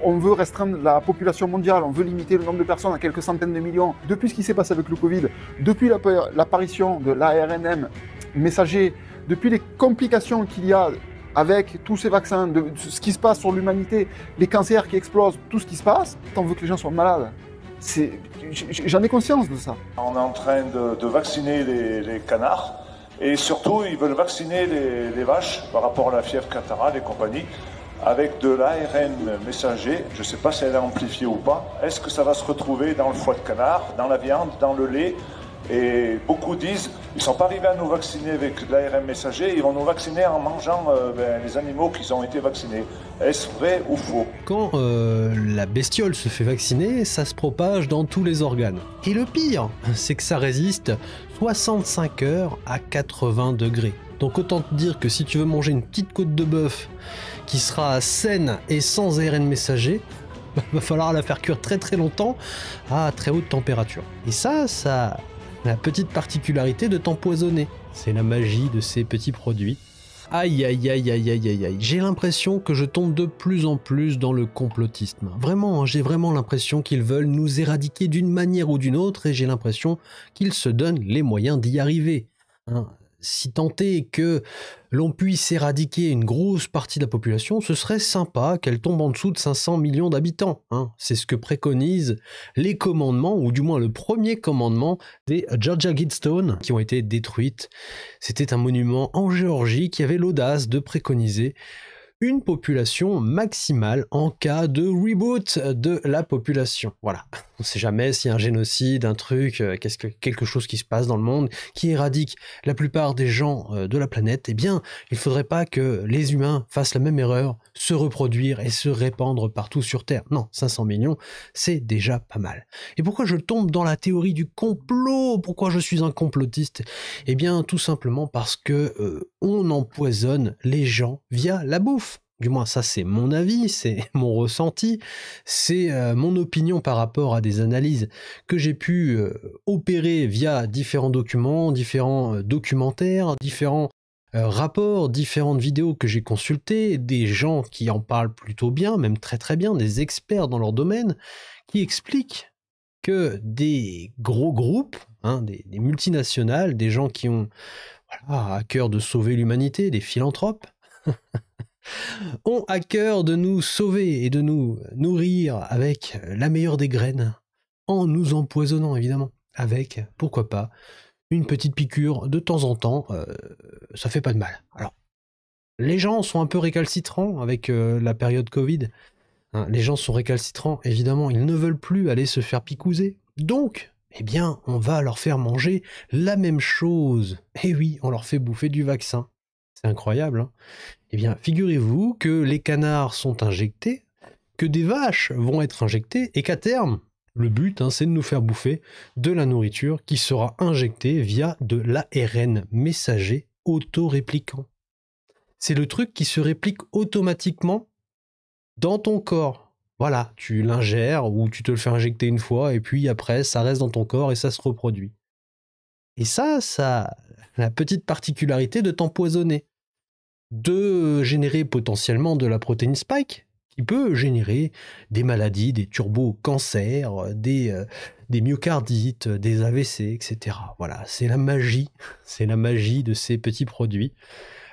On veut restreindre la population mondiale, on veut limiter le nombre de personnes à quelques centaines de millions. Depuis ce qui s'est passé avec le Covid, depuis l'apparition de l'ARNM messager, depuis les complications qu'il y a avec tous ces vaccins, de ce qui se passe sur l'humanité, les cancers qui explosent, tout ce qui se passe, on veut que les gens soient malades. J'en ai conscience de ça. On est en train de vacciner les canards et surtout ils veulent vacciner les vaches par rapport à la fièvre catarrhale et compagnie avec de l'ARN messager. Je ne sais pas si elle est amplifiée ou pas. Est-ce que ça va se retrouver dans le foie de canard, dans la viande, dans le lait? Et beaucoup disent, ils ne sont pas arrivés à nous vacciner avec de l'ARN messager, ils vont nous vacciner en mangeant les animaux qui ont été vaccinés. Est-ce vrai ou faux? Quand la bestiole se fait vacciner, ça se propage dans tous les organes. Et le pire, c'est que ça résiste 65 heures à 80 degrés. Donc autant te dire que si tu veux manger une petite côte de bœuf qui sera saine et sans ARN messager, va falloir la faire cuire très très longtemps à très haute température. Et ça a la petite particularité de t'empoisonner. C'est la magie de ces petits produits. Aïe aïe aïe aïe aïe aïe aïe. J'ai l'impression que je tombe de plus en plus dans le complotisme. Vraiment, j'ai vraiment l'impression qu'ils veulent nous éradiquer d'une manière ou d'une autre et j'ai l'impression qu'ils se donnent les moyens d'y arriver. Si tant est que l'on puisse éradiquer une grosse partie de la population, ce serait sympa qu'elle tombe en dessous de 500 millions d'habitants. C'est ce que préconisent les commandements, ou du moins le premier commandement des Georgia Guidestones qui ont été détruites. C'était un monument en Géorgie qui avait l'audace de préconiser une population maximale en cas de reboot de la population. Voilà. On ne sait jamais s'il y a un génocide, un truc, quelque chose qui se passe dans le monde qui éradique la plupart des gens de la planète. Eh bien, il ne faudrait pas que les humains fassent la même erreur, se reproduire et se répandre partout sur Terre. Non, 500 millions, c'est déjà pas mal. Et pourquoi je tombe dans la théorie du complot? Pourquoi je suis un complotiste? Eh bien, tout simplement parce que on empoisonne les gens via la bouffe. Du moins, ça c'est mon avis, c'est mon ressenti, c'est mon opinion par rapport à des analyses que j'ai pu opérer via différents documents, différents documentaires, différents rapports, différentes vidéos que j'ai consultées, des gens qui en parlent plutôt bien, même très très bien, des experts dans leur domaine, qui expliquent que des gros groupes, des multinationales, des gens qui ont à cœur de sauver l'humanité, des philanthropes, ont à cœur de nous sauver et de nous nourrir avec la meilleure des graines, en nous empoisonnant évidemment, avec, pourquoi pas, une petite piqûre de temps en temps, ça fait pas de mal. Alors, les gens sont un peu récalcitrants avec la période Covid, les gens sont récalcitrants, évidemment, ils ne veulent plus aller se faire picouser, donc, eh bien, on va leur faire manger la même chose, et oui, on leur fait bouffer du vaccin. C'est incroyable, hein. Eh bien, figurez-vous que les canards sont injectés, que des vaches vont être injectées, et qu'à terme, le but, c'est de nous faire bouffer de la nourriture qui sera injectée via de l'ARN messager auto-répliquant. C'est le truc qui se réplique automatiquement dans ton corps. Voilà, tu l'ingères ou tu te le fais injecter une fois, et puis après, ça reste dans ton corps et ça se reproduit. Et ça a la petite particularité de t'empoisonner, de générer potentiellement de la protéine spike, qui peut générer des maladies, des turbo-cancers, des myocardites, des AVC, etc. Voilà, c'est la magie de ces petits produits.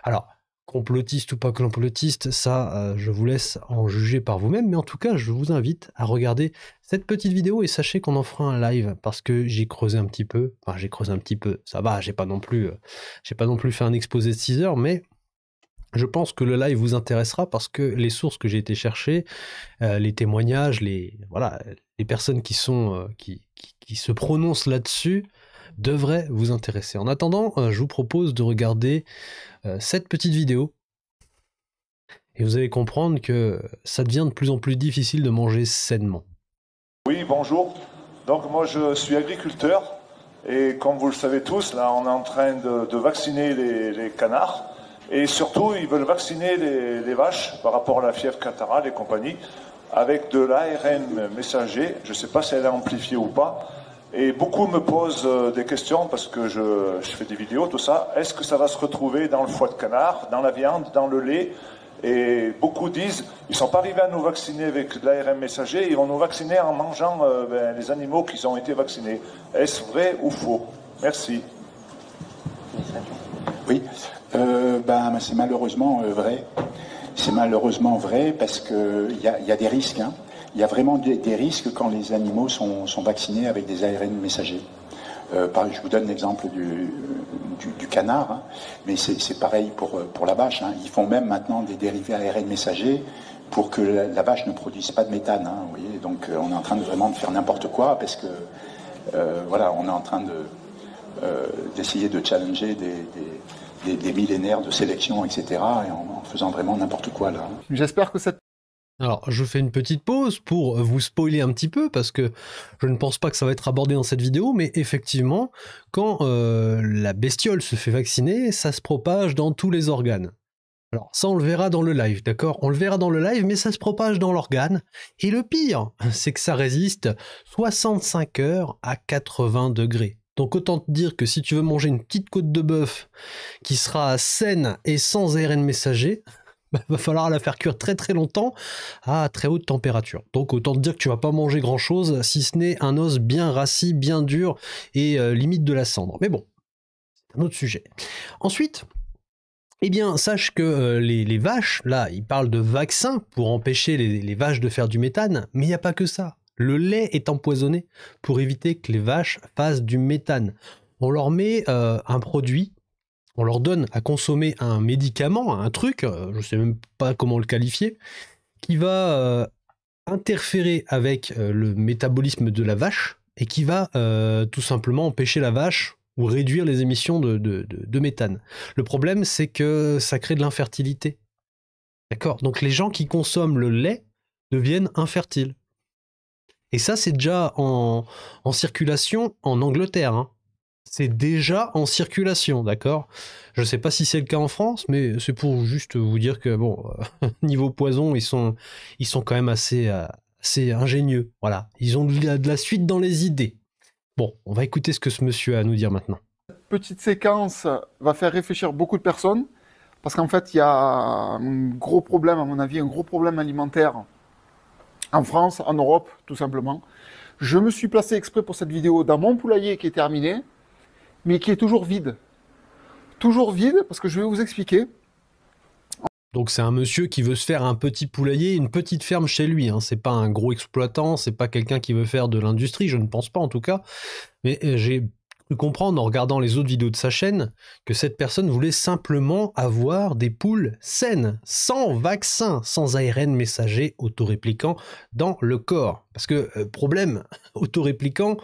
Alors, complotiste ou pas complotiste, ça, je vous laisse en juger par vous-même, mais en tout cas, je vous invite à regarder cette petite vidéo et sachez qu'on en fera un live, parce que j'ai creusé un petit peu, ça va, j'ai pas non plus fait un exposé de 6 heures, mais je pense que le live vous intéressera parce que les sources que j'ai été chercher, les témoignages, les personnes qui se prononcent là-dessus devraient vous intéresser. En attendant, je vous propose de regarder cette petite vidéo et vous allez comprendre que ça devient de plus en plus difficile de manger sainement. Oui, bonjour. Donc moi je suis agriculteur et comme vous le savez tous, là on est en train de vacciner les canards. Et surtout, ils veulent vacciner les vaches par rapport à la fièvre catarrhale et compagnie avec de l'ARN messager. Je ne sais pas si elle est amplifiée ou pas. Et beaucoup me posent des questions parce que je fais des vidéos, tout ça. Est-ce que ça va se retrouver dans le foie de canard, dans la viande, dans le lait? Et beaucoup disent, ils ne sont pas arrivés à nous vacciner avec l'ARN messager, ils vont nous vacciner en mangeant les animaux qui ont été vaccinés. Est-ce vrai ou faux? Merci. Oui, c'est malheureusement vrai. C'est malheureusement vrai parce qu'il y a des risques. Hein. Il y a vraiment des risques quand les animaux sont vaccinés avec des ARN messagers. Je vous donne l'exemple du canard, hein, mais c'est pareil pour la vache. Hein. Ils font même maintenant des dérivés ARN messagers pour que la vache ne produise pas de méthane. Hein, vous voyez. Donc on est en train vraiment de faire n'importe quoi parce que on est en train d'essayer de challenger des millénaires de sélection, etc. et en faisant vraiment n'importe quoi là. J'espère que cette... Alors, je fais une petite pause pour vous spoiler un petit peu, parce que je ne pense pas que ça va être abordé dans cette vidéo, mais effectivement, quand la bestiole se fait vacciner, ça se propage dans tous les organes. Alors, ça, on le verra dans le live, d'accord? On le verra dans le live, mais ça se propage dans l'organe. Et le pire, c'est que ça résiste 65 heures à 80 degrés. Donc autant te dire que si tu veux manger une petite côte de bœuf qui sera saine et sans ARN messager, va falloir la faire cuire très très longtemps à très haute température. Donc autant te dire que tu vas pas manger grand chose si ce n'est un os bien rassis, bien dur et limite de la cendre. Mais bon, c'est un autre sujet. Ensuite, eh bien, sache que les vaches, là, ils parlent de vaccins pour empêcher les vaches de faire du méthane, mais il n'y a pas que ça. Le lait est empoisonné pour éviter que les vaches fassent du méthane. On leur met un produit, on leur donne à consommer un médicament, un truc, je ne sais même pas comment le qualifier, qui va interférer avec le métabolisme de la vache et qui va tout simplement empêcher la vache ou réduire les émissions de méthane. Le problème, c'est que ça crée de l'infertilité. D'accord? Donc les gens qui consomment le lait deviennent infertiles. Et ça, c'est déjà en circulation en Angleterre. Hein. C'est déjà en circulation, d'accord? Je ne sais pas si c'est le cas en France, mais c'est pour juste vous dire que, bon, niveau poison, ils sont quand même assez ingénieux. Voilà, ils ont de la suite dans les idées. Bon, on va écouter ce que ce monsieur a à nous dire maintenant. Cette petite séquence va faire réfléchir beaucoup de personnes, parce qu'en fait, il y a un gros problème, à mon avis, un gros problème alimentaire en France, en Europe, tout simplement. Je me suis placé exprès pour cette vidéo dans mon poulailler qui est terminé, mais qui est toujours vide. Toujours vide, parce que je vais vous expliquer. Donc c'est un monsieur qui veut se faire un petit poulailler, une petite ferme chez lui. Hein. C'est pas un gros exploitant, c'est pas quelqu'un qui veut faire de l'industrie, je ne pense pas en tout cas. Mais j'ai cru comprendre en regardant les autres vidéos de sa chaîne que cette personne voulait simplement avoir des poules saines, sans vaccin, sans ARN messager autorépliquant dans le corps. Parce que problème autorépliquant,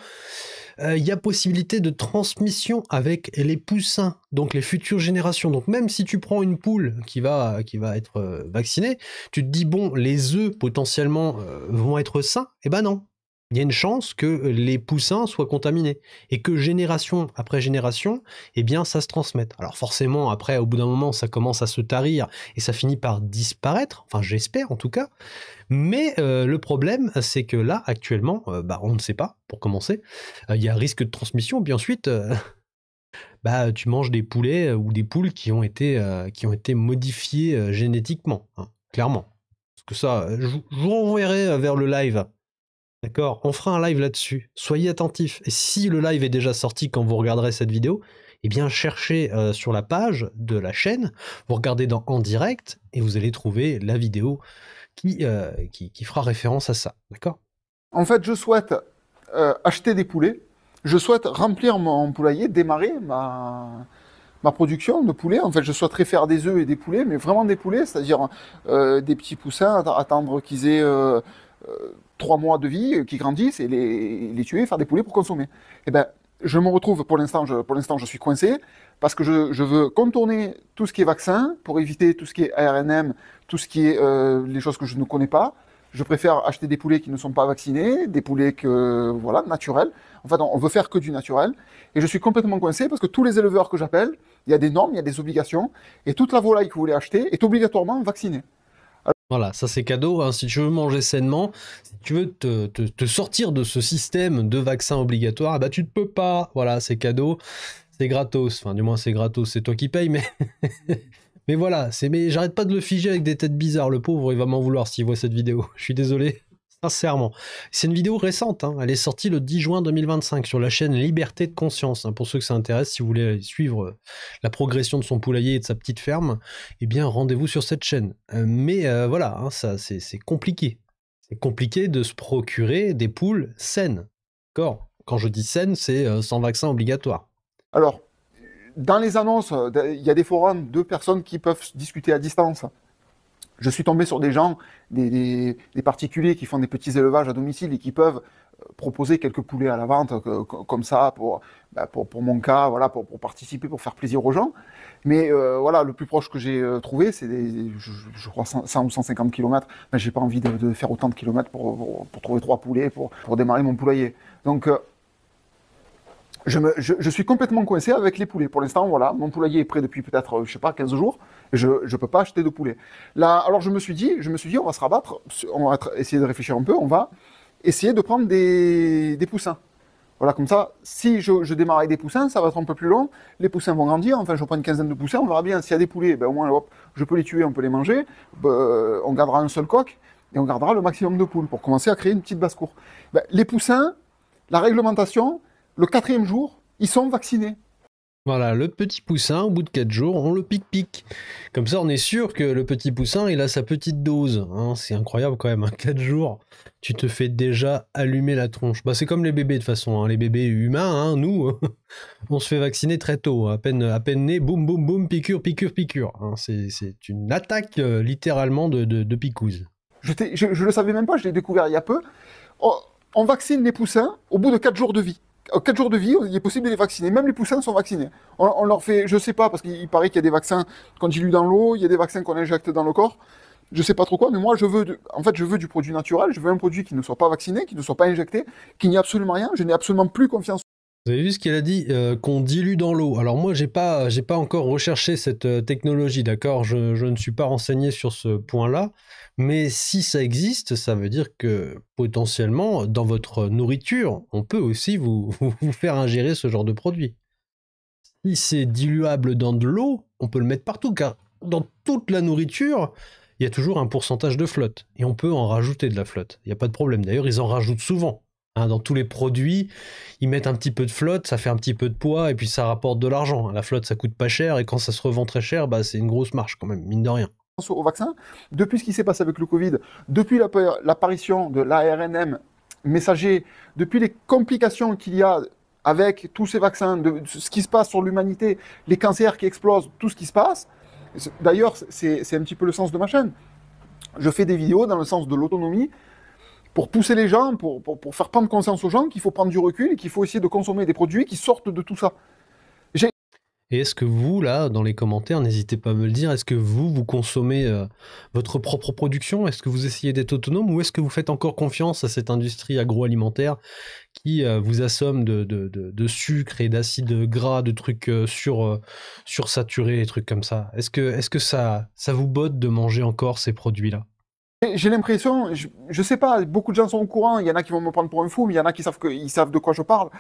il y a possibilité de transmission avec les poussins, donc les futures générations. Donc même si tu prends une poule qui va être vaccinée, tu te dis bon, les œufs potentiellement vont être sains. Eh ben non. Il y a une chance que les poussins soient contaminés et que génération après génération, eh bien, ça se transmette. Alors forcément, après, au bout d'un moment, ça commence à se tarir et ça finit par disparaître. Enfin, j'espère en tout cas. Mais le problème, c'est que là, actuellement, on ne sait pas, pour commencer. Il y a risque de transmission. Puis ensuite, tu manges des poulets ou des poules qui ont été modifiés génétiquement, hein, clairement. Parce que ça, je vous renverrai vers le live. D'accord, on fera un live là-dessus. Soyez attentifs. Et si le live est déjà sorti quand vous regarderez cette vidéo, eh bien cherchez sur la page de la chaîne, vous regardez dans En direct et vous allez trouver la vidéo qui fera référence à ça. D'accord? En fait, je souhaite acheter des poulets. Je souhaite remplir mon poulailler, démarrer ma production de poulets. En fait, je souhaiterais faire des œufs et des poulets, mais vraiment des poulets, c'est-à-dire des petits poussins, attendre qu'ils aient 3 mois de vie, qui grandissent et les tuer, faire des poulets pour consommer. Et ben, je me retrouve, pour l'instant, je suis coincé, parce que je veux contourner tout ce qui est vaccin, pour éviter tout ce qui est ARNM, tout ce qui est les choses que je ne connais pas. Je préfère acheter des poulets qui ne sont pas vaccinés, des poulets naturels. En fait, on veut faire que du naturel. Et je suis complètement coincé parce que tous les éleveurs que j'appelle, il y a des normes, il y a des obligations, et toute la volaille que vous voulez acheter est obligatoirement vaccinée. Voilà, ça c'est cadeau, hein. Si tu veux manger sainement, si tu veux te sortir de ce système de vaccins obligatoires, tu ne peux pas. Voilà, c'est cadeau, c'est gratos. Enfin, du moins c'est gratos, c'est toi qui payes, mais Mais voilà, mais j'arrête pas de le figer avec des têtes bizarres, le pauvre, il va m'en vouloir s'il voit cette vidéo. Je suis désolé, sincèrement. C'est une vidéo récente, hein. Elle est sortie le 10 juin 2025 sur la chaîne Liberté de Conscience. Hein. Pour ceux que ça intéresse, si vous voulez suivre la progression de son poulailler et de sa petite ferme, eh bien rendez-vous sur cette chaîne. Mais voilà, hein, ça c'est compliqué. C'est compliqué de se procurer des poules saines. D'accord ? Quand je dis saines, c'est sans vaccin obligatoire. Alors, dans les annonces, il y a des forums de personnes qui peuvent discuter à distance. Je suis tombé sur des gens, des particuliers qui font des petits élevages à domicile et qui peuvent proposer quelques poulets à la vente comme ça pour mon cas, voilà, pour participer, pour faire plaisir aux gens. Mais voilà, le plus proche que j'ai trouvé, c'est je crois 100 ou 150 km. Mais j'ai pas envie de faire autant de kilomètres pour trouver 3 poulets, pour démarrer mon poulailler. Donc je suis complètement coincé avec les poulets. Pour l'instant, voilà, mon poulailler est prêt depuis peut-être, je sais pas, 15 jours. Je ne peux pas acheter de poulet. Là, alors je me suis dit, on va se rabattre, on va essayer de réfléchir un peu, on va essayer de prendre des poussins. Voilà, comme ça, si je démarre avec des poussins, ça va être un peu plus long. Les poussins vont grandir, enfin je prends une quinzaine de poussins, on verra bien. S'il y a des poulets, ben, au moins hop, je peux les tuer, on peut les manger. On gardera un seul coq et on gardera le maximum de poules pour commencer à créer une petite basse-cour. Ben, les poussins, la réglementation, le 4e jour, ils sont vaccinés. Voilà, le petit poussin, au bout de 4 jours, on le pique-pique. Comme ça, on est sûr que le petit poussin, il a sa petite dose. Hein, c'est incroyable quand même, hein, 4 jours, tu te fais déjà allumer la tronche. Bah, c'est comme les bébés de toute façon, hein, les bébés humains, hein, nous, on se fait vacciner très tôt. À peine né, boum, boum, boum, piqûre, piqûre, piqûre. Hein, c'est une attaque littéralement de picouse. Je le savais même pas, je l'ai découvert il y a peu. On vaccine les poussins au bout de 4 jours de vie. 4 jours de vie, il est possible de les vacciner. Même les poussins sont vaccinés. On leur fait, je sais pas, parce qu'il paraît qu'il y a des vaccins qu'on dilue dans l'eau, il y a des vaccins qu'on injecte dans le corps. Je sais pas trop quoi, mais moi, je veux du produit naturel. Je veux un produit qui ne soit pas vacciné, qui ne soit pas injecté, qui n'y ait absolument rien. Je n'ai absolument plus confiance. Vous avez vu ce qu'elle a dit, qu'on dilue dans l'eau. Alors moi, j'ai pas encore recherché cette technologie, d'accord ? Je ne suis pas renseigné sur ce point-là. Mais si ça existe, ça veut dire que potentiellement, dans votre nourriture, on peut aussi vous faire ingérer ce genre de produit. Si c'est diluable dans de l'eau, on peut le mettre partout, car dans toute la nourriture, il y a toujours un pourcentage de flotte. Et on peut en rajouter de la flotte. Il n'y a pas de problème. D'ailleurs, ils en rajoutent souvent. Hein, dans tous les produits, ils mettent un petit peu de flotte, ça fait un petit peu de poids, et puis ça rapporte de l'argent. La flotte, ça coûte pas cher, et quand ça se revend très cher, bah, c'est une grosse marge quand même, mine de rien. Au vaccin, depuis ce qui s'est passé avec le Covid, depuis l'apparition de l'ARNM messager, depuis les complications qu'il y a avec tous ces vaccins, de ce qui se passe sur l'humanité, les cancers qui explosent, tout ce qui se passe. D'ailleurs, c'est un petit peu le sens de ma chaîne. Je fais des vidéos dans le sens de l'autonomie pour pousser les gens, pour faire prendre conscience aux gens qu'il faut prendre du recul et qu'il faut essayer de consommer des produits qui sortent de tout ça. Et est-ce que vous, là, dans les commentaires, n'hésitez pas à me le dire, est-ce que vous consommez votre propre production ? Est-ce que vous essayez d'être autonome ou est-ce que vous faites encore confiance à cette industrie agroalimentaire qui vous assomme de sucre et d'acides gras, de trucs sursaturés, des trucs comme ça ? Est-ce que ça vous botte de manger encore ces produits-là ? J'ai l'impression, je sais pas, beaucoup de gens sont au courant, il y en a qui vont me prendre pour un fou, mais il y en a qui savent de quoi je parle.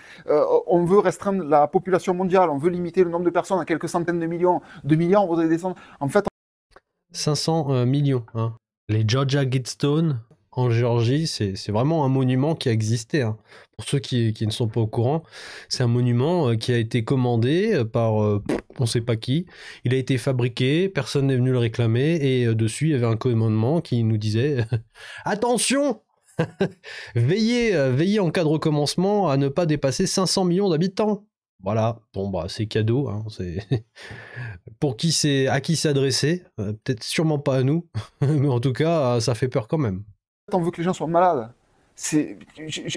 On veut restreindre la population mondiale, on veut limiter le nombre de personnes à quelques centaines de millions. 2 milliards, on voudrait descendre. En fait, 500 millions. Hein. Les Georgia Guidestones en Géorgie, c'est vraiment un monument qui a existé. Hein. Pour ceux qui ne sont pas au courant, c'est un monument qui a été commandé par on ne sait pas qui. Il a été fabriqué, personne n'est venu le réclamer et dessus il y avait un commandement qui nous disait attention, veillez en cas de recommencement à ne pas dépasser 500 millions d'habitants. Voilà, bon bah c'est cadeau, hein, c'est pour à qui c'est adressé, peut-être sûrement pas à nous, mais en tout cas ça fait peur quand même. On veut que les gens soient malades.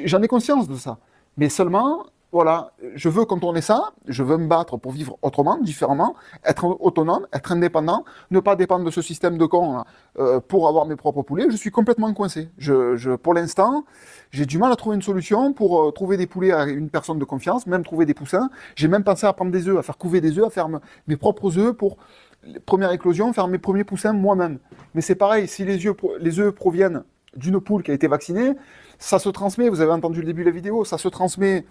J'en ai conscience de ça. Mais seulement, voilà, je veux contourner ça, je veux me battre pour vivre autrement, différemment, être autonome, être indépendant, ne pas dépendre de ce système de cons pour avoir mes propres poulets. Je suis complètement coincé. Pour l'instant, j'ai du mal à trouver une solution pour trouver des poulets à une personne de confiance, même trouver des poussins. J'ai même pensé à prendre des œufs, à faire couver des œufs, à faire mes propres œufs pour les premières éclosions, faire mes premiers poussins moi-même. Mais c'est pareil, si les œufs proviennent d'une poule qui a été vaccinée, ça se transmet, vous avez entendu le début de la vidéo, ça se transmet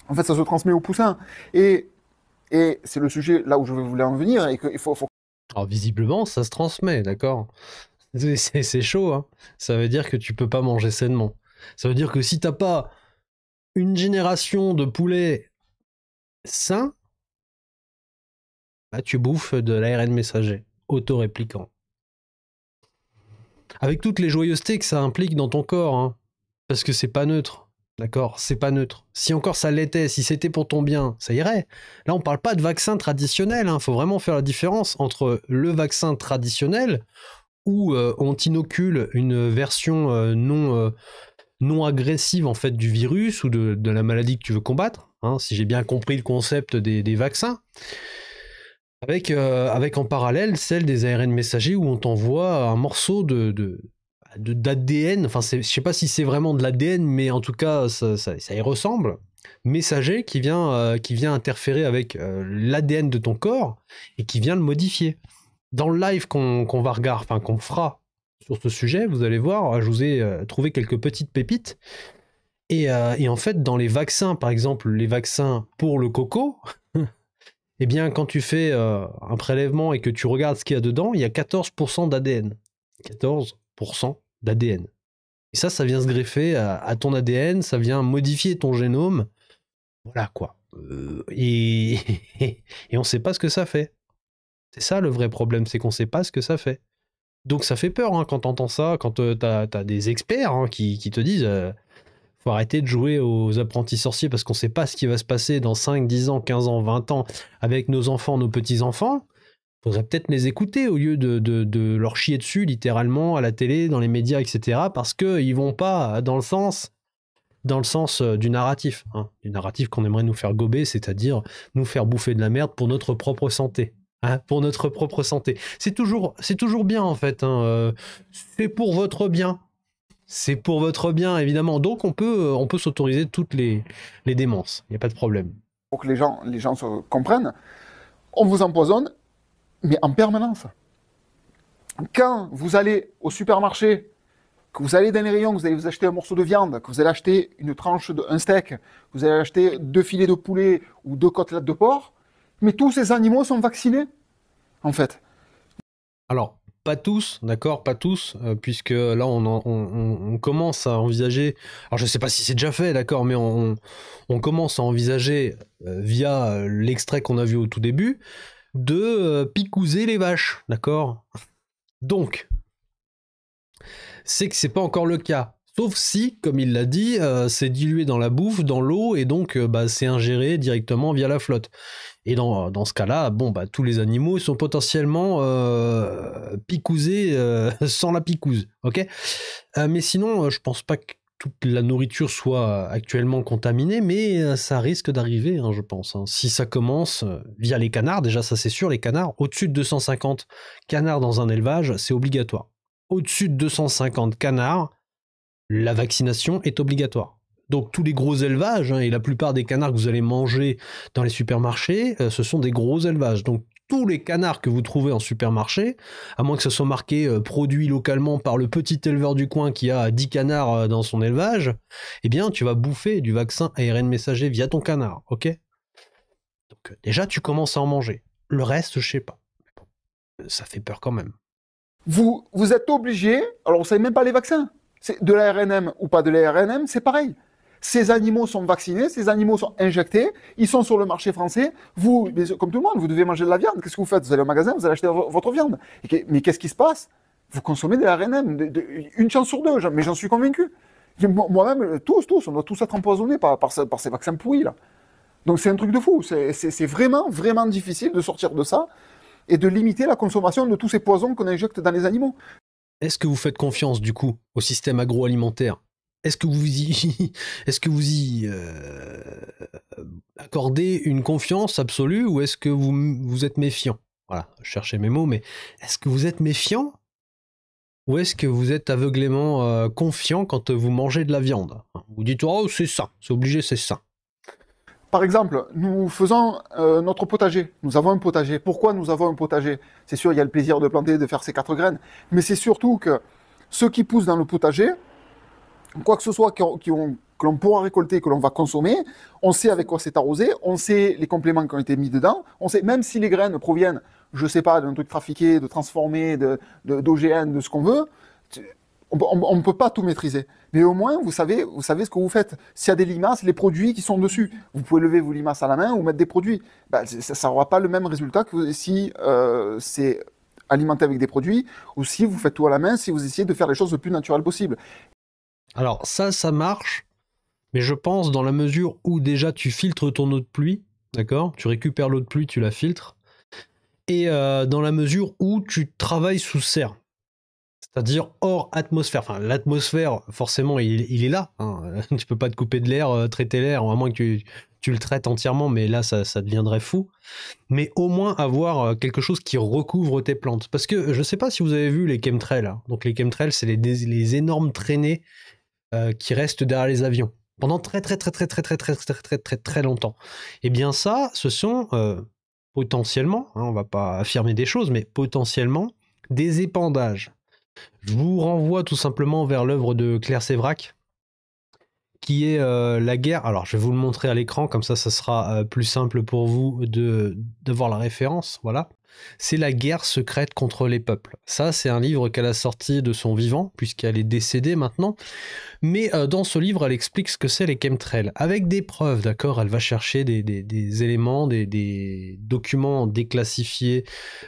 au poussin. Et c'est le sujet là où je voulais en venir, et qu'il faut... Alors visiblement, ça se transmet, d'accord? C'est chaud, hein. Ça veut dire que tu peux pas manger sainement. Ça veut dire que si t'as pas une génération de poulets sains, bah, tu bouffes de l'ARN messager, auto-répliquant. Avec toutes les joyeusetés que ça implique dans ton corps, hein. Parce que c'est pas neutre, d'accord? C'est pas neutre. Si encore ça l'était, si c'était pour ton bien, ça irait. Là, on parle pas de vaccin traditionnel, hein. Faut vraiment faire la différence entre le vaccin traditionnel, où on t'inocule une version non agressive en fait du virus ou de la maladie que tu veux combattre, hein, si j'ai bien compris le concept des vaccins, avec en parallèle celle des ARN messagers où on t'envoie un morceau d'ADN, enfin je sais pas si c'est vraiment de l'ADN, mais en tout cas ça y ressemble, messager qui vient interférer avec l'ADN de ton corps et qui vient le modifier. Dans le live qu'on va regarder, enfin qu'on fera sur ce sujet, vous allez voir, je vous ai trouvé quelques petites pépites. Et en fait, dans les vaccins, par exemple, les vaccins pour le coco, eh bien, quand tu fais un prélèvement et que tu regardes ce qu'il y a dedans, il y a 14% d'ADN. 14% d'ADN. Et ça vient se greffer à ton ADN, ça vient modifier ton génome. Voilà quoi. Et on ne sait pas ce que ça fait. C'est ça le vrai problème, c'est qu'on ne sait pas ce que ça fait. Donc ça fait peur hein, quand t'entends ça, quand t'as des experts hein, qui te disent faut arrêter de jouer aux apprentis sorciers parce qu'on ne sait pas ce qui va se passer dans 5, 10 ans, 15 ans, 20 ans avec nos enfants, nos petits-enfants. Faudrait peut-être les écouter au lieu de leur chier dessus littéralement à la télé, dans les médias, etc. parce qu'ils vont pas dans le sens du narratif. Hein, du narratif qu'on aimerait nous faire gober, c'est-à-dire nous faire bouffer de la merde pour notre propre santé. Hein, pour notre propre santé. C'est toujours bien en fait. Hein, c'est pour votre bien. C'est pour votre bien évidemment. Donc on peut s'autoriser toutes les démences. Il n'y a pas de problème. Pour que les gens se comprennent, on vous empoisonne, mais en permanence. Quand vous allez au supermarché, que vous allez dans les rayons, que vous allez vous acheter un morceau de viande, que vous allez acheter une tranche un steak, que vous allez acheter 2 filets de poulet ou 2 côtelettes de porc, mais tous ces animaux sont vaccinés, en fait. Alors, pas tous, d'accord, pas tous, puisque là, on commence à envisager, alors je ne sais pas si c'est déjà fait, d'accord, mais on commence à envisager, via l'extrait qu'on a vu au tout début, de picouser les vaches, d'accord? Donc, c'est que c'est pas encore le cas. Sauf si, comme il l'a dit, c'est dilué dans la bouffe, dans l'eau, et donc c'est ingéré directement via la flotte. Et dans ce cas-là, bon, tous les animaux sont potentiellement picousés sans la picouse, ok? Mais sinon, je pense pas que toute la nourriture soit actuellement contaminée, mais ça risque d'arriver, hein, je pense. Hein. Si ça commence via les canards, déjà ça c'est sûr, les canards, au-dessus de 250 canards dans un élevage, c'est obligatoire. Au-dessus de 250 canards, la vaccination est obligatoire. Donc tous les gros élevages, hein, et la plupart des canards que vous allez manger dans les supermarchés, ce sont des gros élevages. Donc tous les canards que vous trouvez en supermarché, à moins que ce soit marqué produit localement par le petit éleveur du coin qui a 10 canards dans son élevage, eh bien tu vas bouffer du vaccin ARN messager via ton canard, ok? Donc déjà tu commences à en manger. Le reste, je sais pas. Ça fait peur quand même. Vous êtes obligé, alors vous savez même pas les vaccins, c'est de l'ARNM ou pas de l'ARNM, c'est pareil. Ces animaux sont vaccinés, ces animaux sont injectés, ils sont sur le marché français. Vous, comme tout le monde, vous devez manger de la viande. Qu'est-ce que vous faites? Vous allez au magasin, vous allez acheter votre viande. Mais qu'est-ce qui se passe? Vous consommez de l'ARNM, une chance sur deux, mais j'en suis convaincu. Moi-même, tous, on doit tous être empoisonnés par ces vaccins pourris, là. Donc c'est un truc de fou. C'est vraiment, vraiment difficile de sortir de ça et de limiter la consommation de tous ces poisons qu'on injecte dans les animaux. Est-ce que vous faites confiance, du coup, au système agroalimentaire? Est-ce que vous y accordez une confiance absolue ou est-ce que vous êtes méfiant? Voilà, je cherchais mes mots, mais est-ce que vous êtes méfiant ou est-ce que vous êtes aveuglément confiant quand vous mangez de la viande? Vous dites, oh, c'est ça, c'est obligé, c'est ça. Par exemple, nous faisons notre potager. Nous avons un potager. Pourquoi nous avons un potager? C'est sûr, il y a le plaisir de planter, de faire ces 4 graines, mais c'est surtout que ceux qui poussent dans le potager, quoi que ce soit, qui ont que l'on pourra récolter, que l'on va consommer. On sait avec quoi c'est arrosé, on sait les compléments qui ont été mis dedans, on sait même si les graines proviennent, je sais pas, d'un truc trafiqué, de transformé, d'OGM, de ce qu'on veut. On ne peut pas tout maîtriser. Mais au moins, vous savez ce que vous faites. S'il y a des limaces, les produits qui sont dessus. Vous pouvez lever vos limaces à la main ou mettre des produits. Ça n'aura pas le même résultat que si c'est alimenté avec des produits ou si vous faites tout à la main, si vous essayez de faire les choses le plus naturelles possible. Alors ça marche, mais je pense dans la mesure où déjà tu filtres ton eau de pluie, d'accord ? Tu récupères l'eau de pluie, tu la filtres, et dans la mesure où tu travailles sous serre. C'est-à-dire hors atmosphère. Enfin, l'atmosphère, forcément, il est là. Hein. Tu peux pas te couper de l'air, traiter l'air, à moins que tu le traites entièrement, mais là, ça deviendrait fou. Mais au moins avoir quelque chose qui recouvre tes plantes. Parce que je sais pas si vous avez vu les chemtrails. Hein. Donc les chemtrails, c'est les énormes traînées qui restent derrière les avions. Pendant très longtemps. Et bien ça, ce sont potentiellement, hein, on va pas affirmer des choses, mais potentiellement des épandages. Je vous renvoie tout simplement vers l'œuvre de Claire Sévrac, qui est la guerre. Alors, je vais vous le montrer à l'écran, comme ça sera plus simple pour vous de voir la référence. Voilà. C'est La guerre secrète contre les peuples. Ça, c'est un livre qu'elle a sorti de son vivant, puisqu'elle est décédée maintenant. Mais dans ce livre, elle explique ce que c'est les chemtrails, avec des preuves, d'accord ? Elle va chercher des éléments, des documents déclassifiés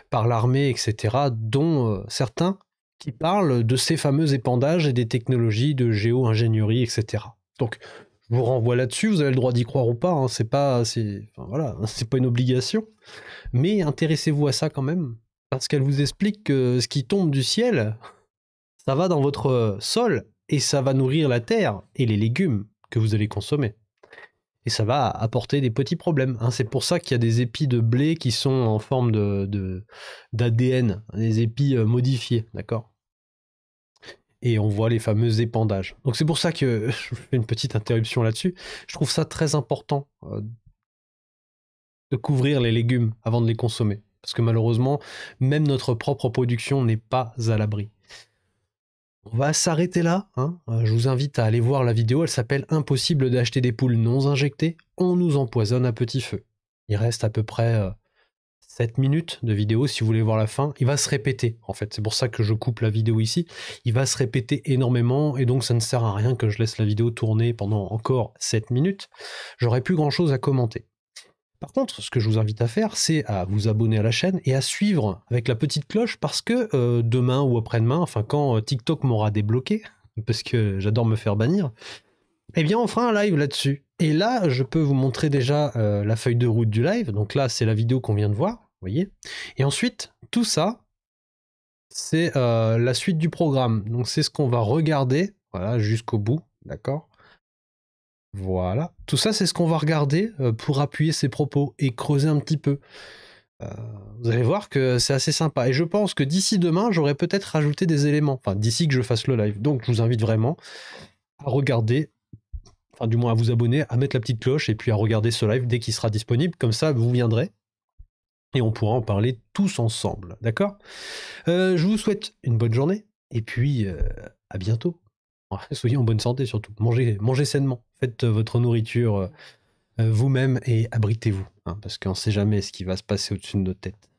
par l'armée, etc., dont certains qui parle de ces fameux épandages et des technologies de géo-ingénierie, etc. Donc, je vous renvoie là-dessus, vous avez le droit d'y croire ou pas, hein, c'est pas une obligation, mais intéressez-vous à ça quand même, parce qu'elle vous explique que ce qui tombe du ciel, ça va dans votre sol, et ça va nourrir la terre et les légumes que vous allez consommer. Et ça va apporter des petits problèmes. Hein. C'est pour ça qu'il y a des épis de blé qui sont en forme d'ADN, des épis modifiés, d'accord ? Et on voit les fameux épandages. Donc c'est pour ça que je fais une petite interruption là-dessus. Je trouve ça très important de couvrir les légumes avant de les consommer. Parce que malheureusement, même notre propre production n'est pas à l'abri. On va s'arrêter là. Hein. Je vous invite à aller voir la vidéo. Elle s'appelle « Impossible d'acheter des poules non injectées. On nous empoisonne à petit feu ». Il reste à peu près 7 minutes de vidéo si vous voulez voir la fin. Il va se répéter en fait. C'est pour ça que je coupe la vidéo ici. Il va se répéter énormément et donc ça ne sert à rien que je laisse la vidéo tourner pendant encore 7 minutes. J'aurai plus grand chose à commenter. Par contre, ce que je vous invite à faire, c'est à vous abonner à la chaîne et à suivre avec la petite cloche parce que demain ou après-demain, enfin quand TikTok m'aura débloqué, parce que j'adore me faire bannir, eh bien on fera un live là-dessus. Et là, je peux vous montrer déjà la feuille de route du live. Donc là, c'est la vidéo qu'on vient de voir, vous voyez. Et ensuite, tout ça, c'est la suite du programme. Donc c'est ce qu'on va regarder, voilà, jusqu'au bout, d'accord ? Voilà, tout ça c'est ce qu'on va regarder pour appuyer ses propos et creuser un petit peu. Vous allez voir que c'est assez sympa. Et je pense que d'ici demain, j'aurai peut-être rajouté des éléments. Enfin, d'ici que je fasse le live. Donc je vous invite vraiment à regarder, enfin du moins à vous abonner, à mettre la petite cloche et puis à regarder ce live dès qu'il sera disponible. Comme ça, vous viendrez et on pourra en parler tous ensemble. D'accord ? Je vous souhaite une bonne journée et puis à bientôt. Soyez en bonne santé surtout, mangez sainement, faites votre nourriture vous-même et abritez-vous, hein, parce qu'on ne sait jamais ce qui va se passer au-dessus de nos têtes.